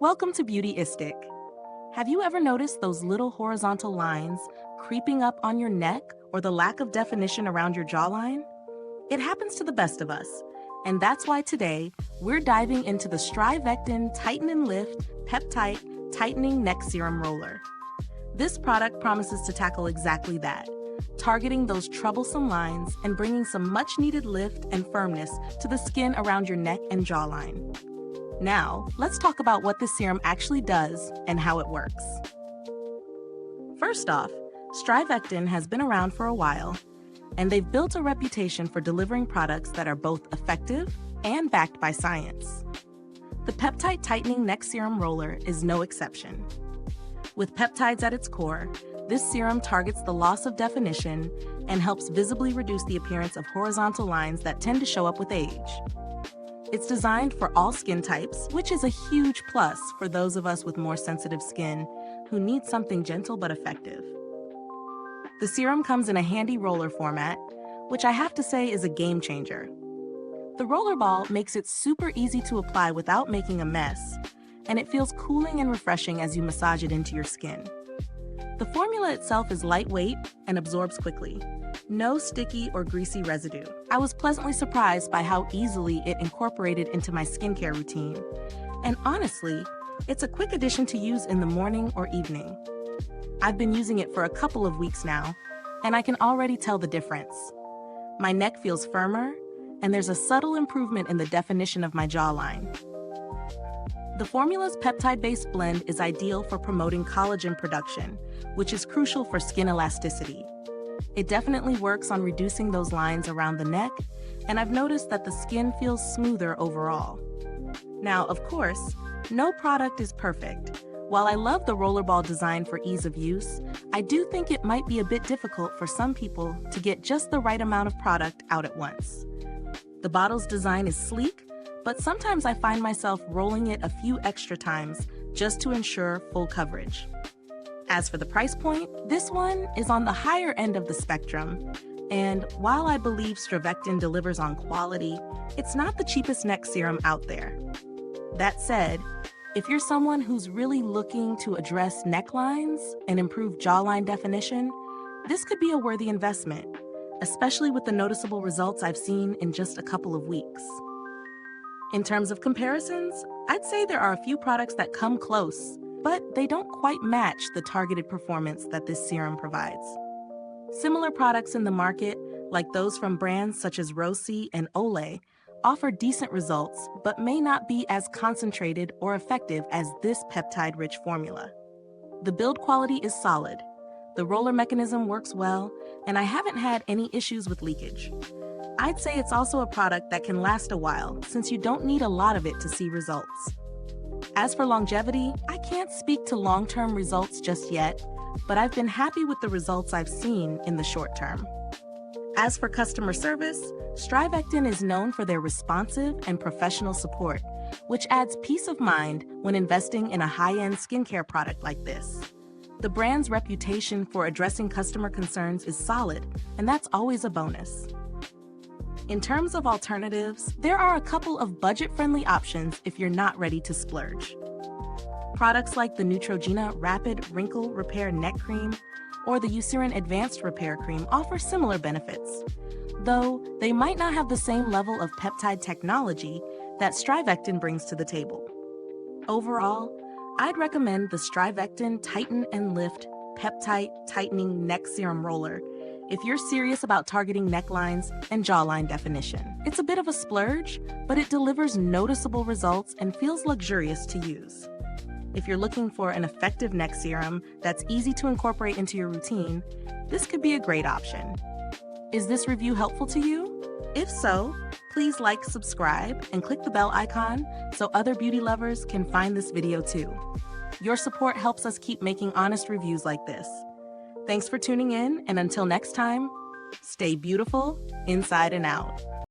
Welcome to Beautyistic. Have you ever noticed those little horizontal lines creeping up on your neck or the lack of definition around your jawline? It happens to the best of us, and that's why today we're diving into the StriVectin Tighten and Lift Peptide Tightening Neck Serum Roller. This product promises to tackle exactly that, targeting those troublesome lines and bringing some much-needed lift and firmness to the skin around your neck and jawline. Now, let's talk about what this serum actually does and how it works. First off, StriVectin has been around for a while, and they've built a reputation for delivering products that are both effective and backed by science. The Peptide Tightening Neck Serum Roller is no exception. With peptides at its core, this serum targets the loss of definition and helps visibly reduce the appearance of horizontal lines that tend to show up with age. It's designed for all skin types, which is a huge plus for those of us with more sensitive skin who need something gentle but effective. The serum comes in a handy roller format, which I have to say is a game changer. The rollerball makes it super easy to apply without making a mess, and it feels cooling and refreshing as you massage it into your skin. The formula itself is lightweight and absorbs quickly. No sticky or greasy residue. I was pleasantly surprised by how easily it incorporated into my skincare routine. And honestly, it's a quick addition to use in the morning or evening. I've been using it for a couple of weeks now, and I can already tell the difference. My neck feels firmer, and there's a subtle improvement in the definition of my jawline. The formula's peptide-based blend is ideal for promoting collagen production, which is crucial for skin elasticity. It definitely works on reducing those lines around the neck, and I've noticed that the skin feels smoother overall. Now, of course, no product is perfect. While I love the rollerball design for ease of use, I do think it might be a bit difficult for some people to get just the right amount of product out at once. The bottle's design is sleek, but sometimes I find myself rolling it a few extra times just to ensure full coverage. As for the price point, this one is on the higher end of the spectrum, and while I believe StriVectin delivers on quality, it's not the cheapest neck serum out there. That said, if you're someone who's really looking to address necklines and improve jawline definition, this could be a worthy investment, especially with the noticeable results I've seen in just a couple of weeks. In terms of comparisons, I'd say there are a few products that come close, but they don't quite match the targeted performance that this serum provides. Similar products in the market, like those from brands such as Rossi and Olay, offer decent results but may not be as concentrated or effective as this peptide-rich formula. The build quality is solid, the roller mechanism works well, and I haven't had any issues with leakage. I'd say it's also a product that can last a while since you don't need a lot of it to see results. As for longevity, I can't speak to long-term results just yet, but I've been happy with the results I've seen in the short term. As for customer service, StriVectin is known for their responsive and professional support, which adds peace of mind when investing in a high-end skincare product like this. The brand's reputation for addressing customer concerns is solid, and that's always a bonus. In terms of alternatives, there are a couple of budget-friendly options if you're not ready to splurge. Products like the Neutrogena Rapid Wrinkle Repair Neck Cream or the Eucerin Advanced Repair Cream offer similar benefits, though they might not have the same level of peptide technology that StriVectin brings to the table. Overall, I'd recommend the StriVectin Tighten and Lift Peptide Tightening Neck Serum Roller if you're serious about targeting necklines and jawline definition. It's a bit of a splurge, but it delivers noticeable results and feels luxurious to use. If you're looking for an effective neck serum that's easy to incorporate into your routine, this could be a great option. Is this review helpful to you? If so, please like, subscribe, and click the bell icon so other beauty lovers can find this video too. Your support helps us keep making honest reviews like this. Thanks for tuning in, and until next time, stay beautiful inside and out.